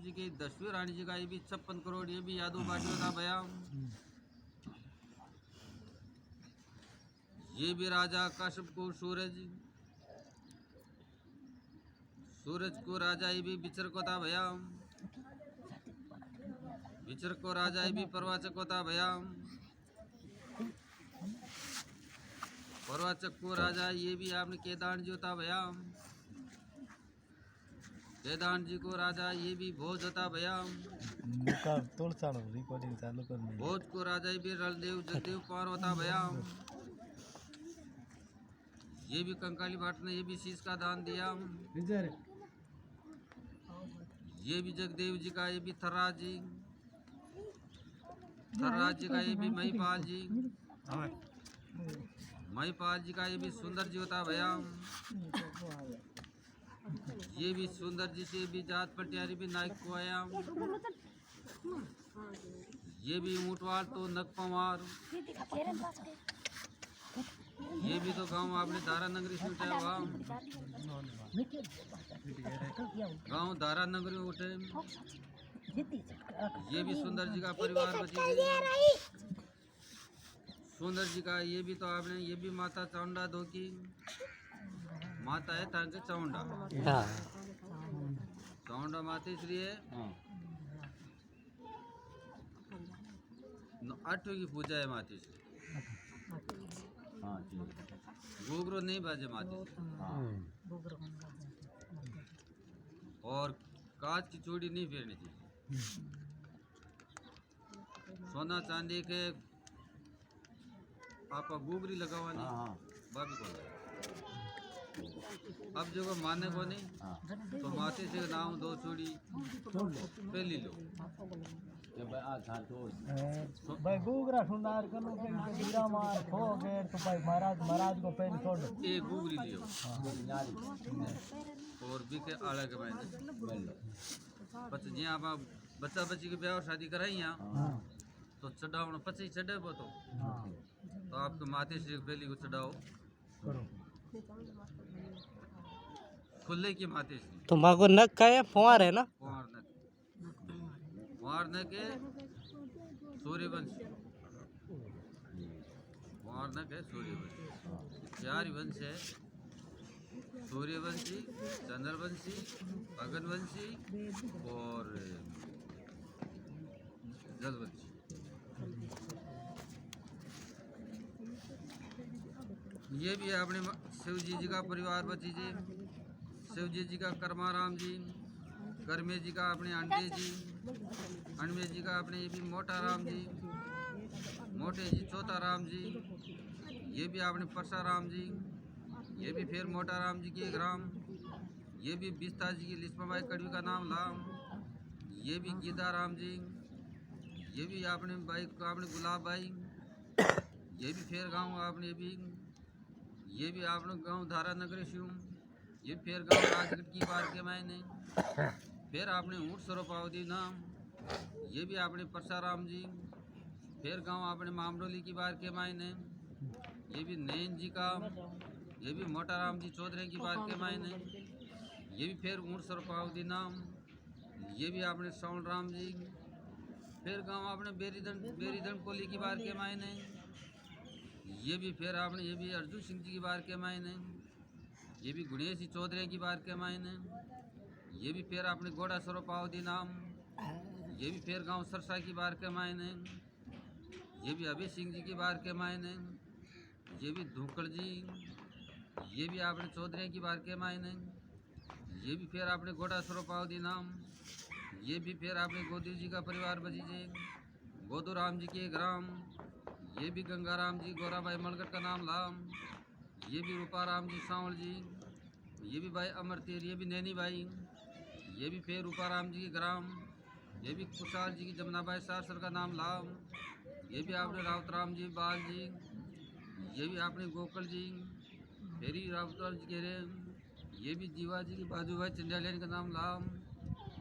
जी की 10वीं रानी जी का ये भी 56 करोड़, ये भी यादव बाटियों का बयान। ये भी राजा कश्यप को सूरज को राजा ये भी बिचर को था भैया। बिचर को राजा ये भी प्रवाचक को था भैया। प्रवाचक को राजा ये भी आपने केदार जी होता भैया। केदार जी को राजा ये भी भोज होता भैया। भोज को राजा ये भी रलदेव जगदेव पार होता भैया। ये भी कंकाली भाट ने ये भी शीश का दान दिया। ये भी जगदेव जी का ये भी थर्राज जी। थर्राज जी का ये भी महिपाल जी। महिपाल जी का ये भी सुंदर जी होता भैया। ये भी सुंदर जी से भी जात पटियारी भी नायक को आया। ये भी ऊंटवाल तो नग पवार। ये भी तो गांव आपने दारा नगरी से उठा हुआ। गांव दारा नगरी उठे। ये भी सुंदर जी का परिवार बची। सुंदर जी का ये भी तो आपने ये भी माता चामुंडा दो की माता है ताकि चामुंडा। चामुंडा माता इसलिए 8वीं की पूजा है माता से। गोगरो नहीं बाजे माता और कांच की चूड़ी नहीं फेरनी चाहिए। सोना चांदी के आपा गोगरी लगावानी बाबी को। अब जो माने को नहीं तो माथे से नाम 2 चूड़ी पहली लो। भाई गोगरा सुनार कनो के हीरा मार खो गए तो भाई महाराज को पहन छोड़ एक गोगरी लियो और भी के आला के मैंने बच्चे जी आप बच्चा बच्ची के ब्याह और शादी कराई यहाँ तो चढ़ाओ पचे चढ़े वो तो आपके माथे से पहली को चढ़ाओ खुले की माथे से। तो मागो नक का है फुहार है ना। फुहार न के सूर्यवंशी। फुहार न के सूर्यवंशी 4 वंश है। सूर्यवंशी, चंद्रवंशी, अगनवंशी और जलवंशी। ये भी है अपने शिव जी का परिवार बची जी। शिव जी का कर्माराम जी, कर्मे जी का अपने अंडे जी, अनमे जी का अपने ये भी मोटा राम जी, मोटे जी चौथा राम जी। ये भी अपने परसाराम जी। ये भी फिर मोटा राम जी की ग्राम। ये भी बिस्ता जी की लिस्माबाई कड़वी का नाम लाम। ये भी गीता राम जी। ये भी आपने भाई आपने गुलाब भाई। ये भी फिर गाँव आपने भी ये भी आपने गांव धारा नगरी शिव। ये फिर गांव राजगढ़ की बार के मैंने फिर आपने ऊँट सरोपावती नाम। ये भी आपने परसाराम जी। फिर गांव आपने मामरोली की बार के मायने। ये भी नैन जी का। ये भी मोटाराम जी चौधरी की बार के मायने। ये भी फिर ऊँट सरोपावती नाम। ये भी आपने सौन राम जी। फिर गांव आपने बेरीदन कोली की बार के मायने। ये भी फिर आपने ये भी अर्जुन सिंह जी की बार के मायने। ये भी गुणेश जी चौधरी की बार के मायने। ये भी फिर आपने घोड़ा सरोपावती नाम। ये भी फिर गांव सरसा की बार के मायने। ये भी अभय सिंह जी की बार के मायने। ये भी धूकड़ जी। ये भी आपने चौधरी की बार के मायने। ये भी फिर आपने घोड़ा सरोपावती नाम। ये भी फिर आपने गोदी जी का परिवार बजी जी, गोदू राम जी के ग्राम। ये भी गंगाराम जी गोराबाई मलगट का नाम लाम। ये भी रूपाराम जी सांवल जी। ये भी भाई अमर तीर। ये भी नैनी भाई। ये भी फिर रूपाराम जी के ग्राम। ये भी कुशाल जी की जमुनाबाई सासर का नाम लाम। ये भी आपने रावतराम जी बाल जी। ये भी आपने गोकुल जी फेरी रावतराम जी के रे। ये भी जीवा जी की बाजूभाई चंडालियन का नाम लाम।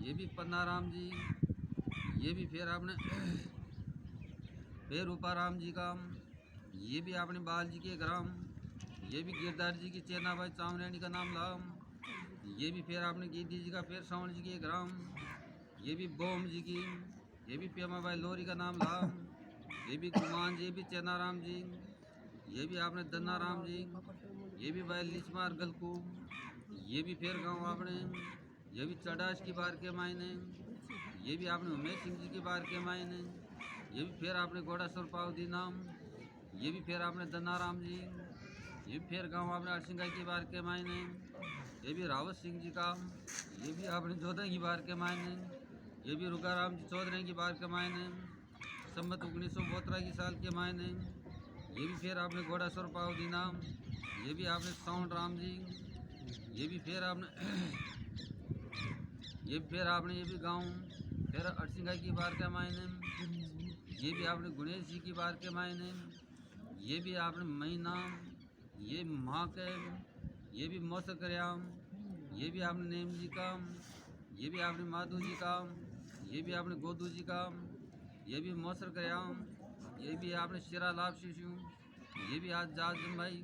ये भी पन्नाराम जी। ये भी फिर आपने फिर रूपाराम जी का। ये भी आपने बाल जी के ग्राम। ये भी गिरदार जी की चेनाबाई चावरेणी का नाम लाम। ये भी फिर आपने गीदी जी का फिर सावण जी के ग्राम। ये भी बोम जी की, ये भी पेमा भाई लोरी का नाम लाम, ये भी गुमान जी, ये भी चेनाराम जी, ये भी आपने दन्नाराम जी, ये भी भाई लिचमार गलकू, ये भी फिर गांव आपने, ये भी चढ़ाश की बार के मायने, ये भी आपने उमेश सिंह जी की बार के मायने, ये भी फिर आपने घोड़ासुर पावदी नाम, ये भी फिर आपने दन्नाराम जी, ये भी फिर गांव आपने अरसिंगा की बार के मायने, ये भी रावत सिंह जी का, ये भी आपने जोधा की बार के मायने, ये भी रुकाराम जी चौधरी की बार के मायने, संबत 1972 की साल के मायने, ये भी फिर आपने घोड़ासुर पावदी नाम, ये भी आपने साउंड राम जी, ये भी फिर आपने ये भी गांव फिर अरसिंगा की बार के मायने, ये भी आपने गुणेश जी की बार के मायने, ये भी आपने महीना, ये माँ के, ये भी मौसम करयाम, ये भी आपने नेम जी का, ये भी आपने माधु जी का, ये भी आपने गोदू जी का, ये भी मौसर करयाम, ये भी आपने शिरा लाभ शिशु, ये भी आज जाज भाई,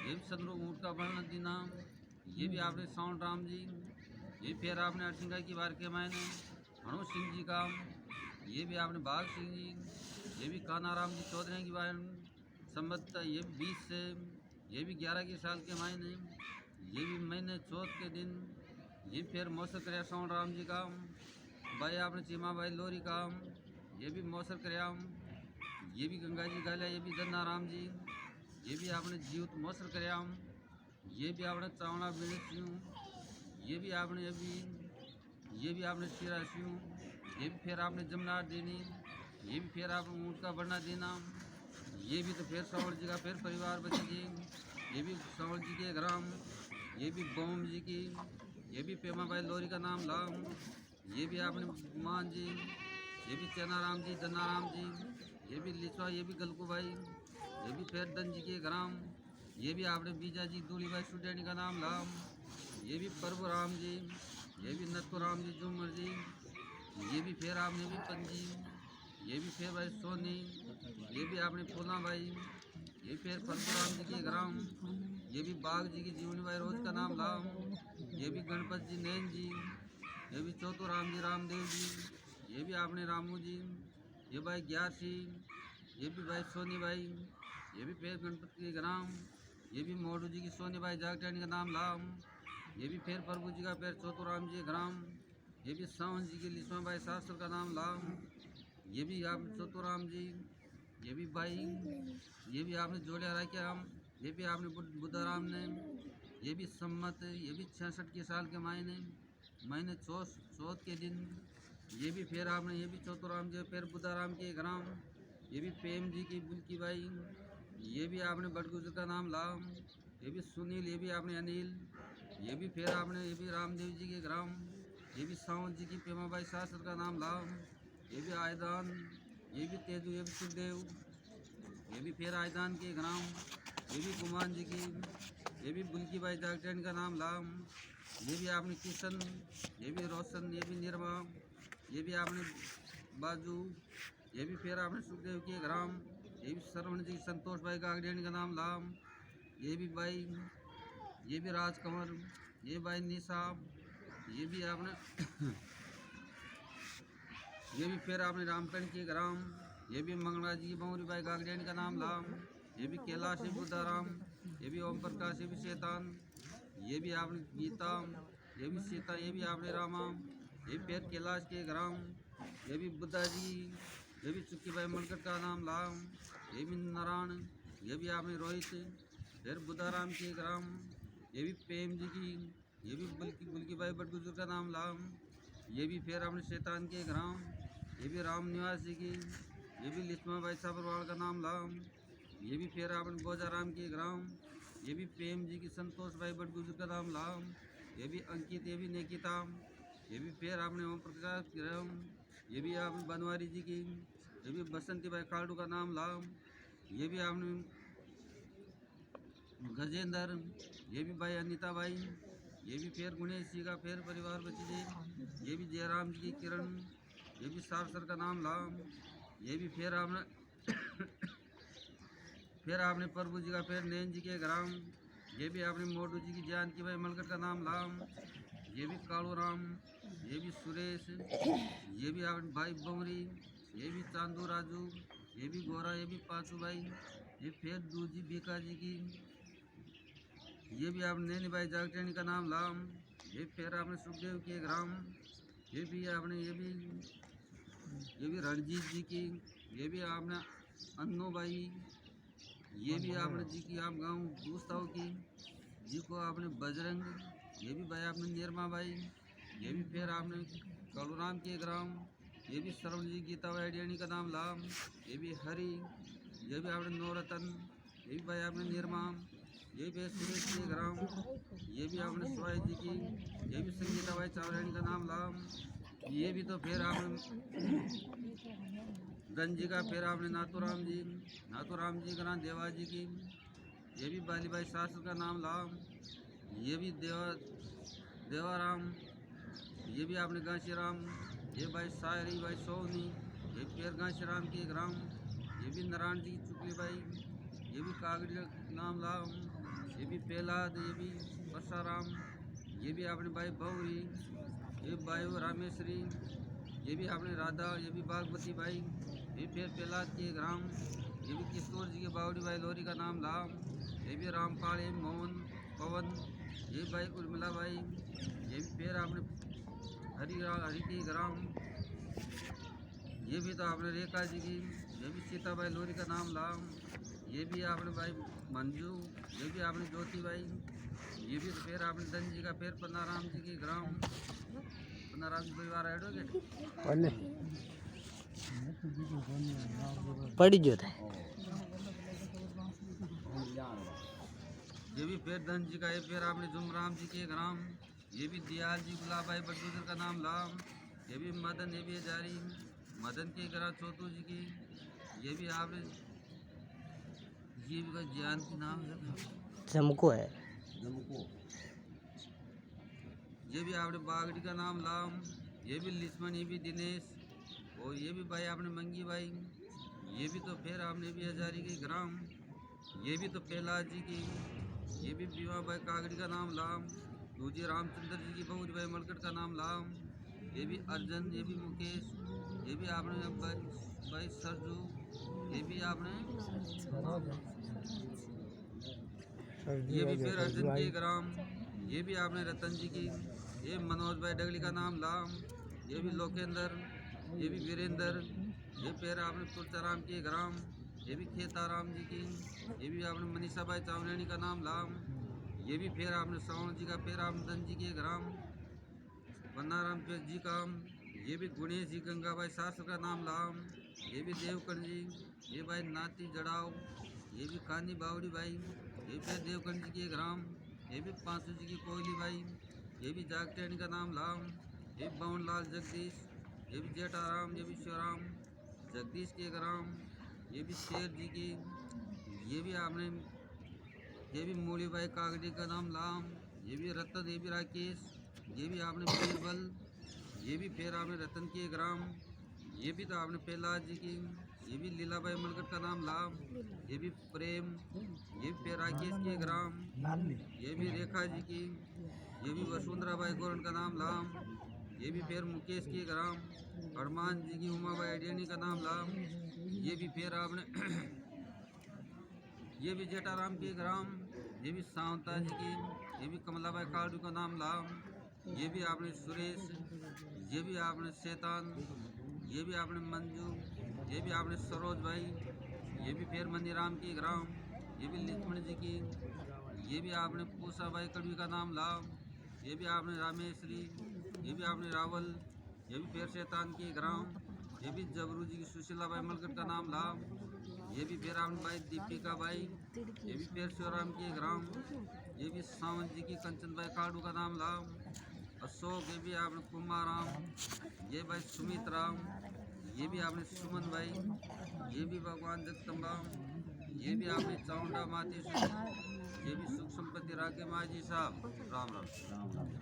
ये भी चंद्रो ऊँट का वर्णन दीना, ये भी आपने साउंड राम जी, ये फिर आपने अरसिंगा की बार के मायने हनु सिंह जी का, ये भी आपने बाघ सिंह जी, ये भी कानाराम जी चौधरी की बार संबत, ये भी 20 से, ये भी 11 के साल के मायने, ये भी महीने चौथ के दिन, ये फिर मौसर करया साउंड राम जी का, भाई आपने चीमा भाई लोरी का, ये भी मौसर करयाम, ये भी गंगा जी गालिया, ये भी दन्ना राम जी, ये भी आपने जीवत मौसर करयाम, ये भी आपने चावड़ा बेड़े सिंह, ये भी आपने ये भी आपने शिरा सिंह, ये भी फिर आपने जमनार देनी, ये भी फिर आपने ऊँट का बढ़ना देना, ये भी तो फिर सावड़ जी का फिर परिवार बची जी, ये भी सावड़ जी के ग्राम, ये भी बोम जी की, ये भी पेमा भाई लोरी का नाम लाम, ये भी आपने मान जी, ये भी चेनाराम जी दन्नाराम जी, ये भी लिचवा, ये भी गलकू भाई, ये भी फिर दन जी के ग्राम, ये भी आपने बीजा जी दूली भाई सुडेनी का नाम लाम, ये भी प्रभु राम जी, ये भी नत्थु राम जी झूमर जी, ये भी फिर आपने भी पंजी, ये भी फिर भाई सोनी, ये भी आपने फूला भाई, ये फिर परशुराम जी के ग्राम, ये भी बाघ जी की जीवनी भाई रोज का नाम लाम, ये भी गणपत जी नैन जी, ये भी चौथो राम जी रामदेव जी, ये भी आपने रामू जी, ये भाई ग्यारसी, ये भी भाई सोनी भाई, ये भी फिर गणपति के ग्राम, ये भी मोडू जी की सोनी भाई जागटानी का नाम लाम, ये भी फिर प्रभु जी का फिर चौथो राम जी ग्राम, ये भी सावन जी के लिस्मा भाई शास्त्र का नाम लाम, ये भी आप चौथो राम जी, ये भी भाई, ये भी आपने जोड़िया रखा हम, ये भी आपने बुद्धाराम ने, ये भी सम्मत, ये भी 66 के साल के महीने चौथ के दिन, ये भी फिर आपने ये भी चौथो राम जी फिर बुद्धाराम के ग्राम, ये भी प्रेम जी की बुल्की भाई, ये भी आपने बटगुजर का नाम लाम, ये भी सुनील, ये भी आपने अनिल, ये भी फिर आपने ये भी रामदेव जी के ग्राम, ये भी सावंत जी की पेमा भाई शास्त्र का नाम लाम, ये भी आयदान, ये भी तेजू, ये भी सुखदेव, ये भी फिर आयदान के ग्राम, ये भी गुमान जी की, ये भी बुल्की भाई जागटैन का नाम लाम, ये भी आपने किशन, ये भी रोशन, ये भी निर्मा, ये भी आपने बाजू, ये भी फिर आपने सुखदेव के ग्राम, ये भी श्रवण जी संतोष भाई गागडेन का नाम लाम, ये भी भाई, ये भी राजकंवर, ये भाई निसाब, ये भी आपने ये भी फिर आपने रामकरण के ग्राम, ये भी मंगला जी बौरी भाई गागडेन का नाम लाम, ये भी कैलाश बुद्धाराम, ये भी ओम प्रकाश, ये भी शैतान, ये भी आपने गीता, ये भी सीता, ये भी आपने रामा, ये भी फिर कैलाश के ग्राम, ये भी बुद्धा जी, ये भी चुक्की भाई मलकट का नाम लाम, ये भी नारायण, ये भी आपने रोहित, फिर बुद्धाराम के ग्राम, ये भी प्रेम जी की, ये भी बुल्की भाई बटगुजर का नाम लाम, ये भी फिर आपने शैतान के ग्राम, ये भी राम निवास जी की, ये भी लिस्मा भाई साबरवाल का नाम लाम, ये भी फिर आपने बोजाराम के ग्राम, ये भी प्रेम जी की संतोष भाई बटगुजर का नाम लाम, ये भी अंकित, ये भी निकिता, ये भी फिर आपने ओम प्रकाश ग्राम, ये भी आपने बनवारी जी की, ये भी बसंती भाई खाड़ू का नाम लाम, ये भी आपने गजेंद्र, ये भी भाई अनिता भाई, ये भी फिर गुणेश जी का फिर परिवार बची जी, ये भी जयराम जी की किरण, ये भी सारसर का नाम लाम, ये भी फिर आपने प्रभु जी का फिर नैन जी के ग्राम, ये भी आपने मोटू जी की जानकी भाई मलकट का नाम लाम, ये भी कालू राम, ये भी सुरेश, ये भी आपने भाई बमरी, ये भी चांदू राजू, ये भी गोरा, ये भी पाचू भाई, ये फिर दूजी बीका जी की, ये भी आपने नैनी भाई जागटेनी का नाम लाम, ये फिर आपने सुखदेव के ग्राम, ये भी आपने ये भी रणजीत जी की, ये भी आपने अन्नो भाई, ये भी आपने जी की आप गाँव दूसताओं की जी को आपने बजरंग, ये भी भाई आपने निर्मा भाई, ये भी फिर आपने कलुराम के ग्राम, ये भी श्रवण जी गीता वाइडियानी का नाम लाम, ये भी हरि, ये भी आपने नौरतन, ये भी भाई आपने निर्मा, ये भी सुरेश के ग्राम, ये भी आपने स्वाय जी की, ये भी संगीता भाई चावरानी का नाम लाम, ये भी तो फिर आपने गंज जी का, फिर आपने नाथूराम जी का नाम देवा जी की, ये भी बाली भाई शास्त्र का नाम लाम, ये भी देवाराम, ये भी आपने घासीराम, ये भाई सायरी भाई सोनी, ये फिर घासीराम के ग्राम, ये भी नारायण जी की चुकली भाई, ये भी कागड़ी का नाम लाम, ये भी पेलाद, ये भी परसाराम, ये भी आपने भाई बौरी, ये भाई रामेश्वरी, ये भी आपने राधा, ये भी बागवती भाई, ये फिर पेलाद के ग्राम, ये भी किशोर जी के बावड़ी भाई लोरी का नाम लाम, ये भी रामपाल, ये मोहन पवन, ये भाई उर्मिला भाई, ये भी फिर आपने हरि की ग्राम, ये भी तो आपने रेखा जी की, ये भी सीता भाई लोरी का नाम लाम, ये भी आपने भाई मंजू, ये भी आपने ज्योति भाई, ये भी तो फिर आपने धन जी का, फिर पन्नाराम जी की ग्राम, पन्नाराम जी परिवार एडवोकेट पड़ी जो था ये भी फिर धन जी का, ये फिर आपने जुमराम जी के ग्राम, ये भी दयाल जी गुलाब भाई बटूदर का नाम लाम, ये भी मदन, ये भी जारी मदन के ग्राम चौथू जी की, ये भी आपने ये भी ज्ञान की नाम है चमको है, ये भी आपने बागड़ी का नाम लाम, ये भी लिस्मन, ये भी दिनेश, और ये भी भाई आपने मंगी भाई, ये भी तो फिर आपने भी हजारी के ग्राम, ये भी तो पहला जी की, ये भी बीमा भाई कागड़ी का नाम लाम, दूजी रामचंद्र जी की बहुज भाई मलकट का नाम लाम, ये भी अर्जन, ये भी मुकेश, ये भी आपने भाई सरजू, ये भी आपने ये भी फिर अर्जुन के ग्राम, ये भी आपने रतन जी की, ये मनोज भाई डगली का नाम लाम, ये भी लोकेंद्र, ये भी वीरेंद्र, ये फिर आपने तुलचाराम के ग्राम, ये भी खेताराम जी की, ये भी आपने मनीषा भाई चावलानी का नाम लाम, ये भी फिर आपने श्रवण जी का, फिर आपने धन जी के ग्राम, पन्नाराम जी का, ये भी गुणेश जी गंगा भाई शास्त्र का नाम लाम, ये भी देवकर्ण जी, ये भाई नाती जड़ाव, ये भी कानी बावड़ी भाई, ये फिर देवकर्ण जी के ग्राम, ये भी पांचू जी की कोयली भाई, ये भी जागटेनी का नाम लाम, ये बवन लाल जगदीश, ये भी जेठाराम, ये भी शिवराम जगदीश के ग्राम, ये भी शेर जी की, ये भी आपने ये भी मूली भाई कागड़ी का नाम लाम, ये भी रतन, ये भी राकेश, ये भी आपने बीरबल, ये भी फिर आपने रतन के ग्राम, ये भी तो आपने प्रहलाद जी की, ये भी लीलाबाई मलकट का नाम लाम, ये भी प्रेम, ये भी फिर राकेश के ग्राम, ये भी रेखा जी की, ये भी वसुंधरा बाई गोरन का नाम लाम, ये भी फिर मुकेश के ग्राम, हनुमान जी की उमाबाई अडियानी का नाम लाम, ये भी फिर आपने ये भी जेठाराम के ग्राम, ये भी सावंता जी की, ये भी कमलाबाई कालू का नाम लाम, ये भी आपने सुरेश, ये भी आपने शैतान, ये भी आपने मंजू, ये भी आपने सरोज भाई, ये भी फिर मनीराम की ग्राम, ये भी लक्ष्मण जी की, ये भी आपने पूसा भाई कड़वी का नाम लाम, ये भी आपने रामेश्वरी, ये भी आपने रावल, ये भी फिर शैतान की ग्राम, ये भी जबरू जी की सुशीला भाई मलकट का नाम लाम, ये भी फिर आपने भाई दीपिका भाई, ये भी फिर शिवराम की ग्राम, ये भी सावंत जी की कंचन भाई काड़ू का नाम लाम, अशोक, ये भी आपने कुमाराम, ये भाई सुमित राम, ये भी आपने सुमन भाई, ये भी भगवान जगदम्बा, ये भी आपने चामुंडा मातेश्वरी, ये भी सुख संपत्ति राके माँ जी साहब। राम राम।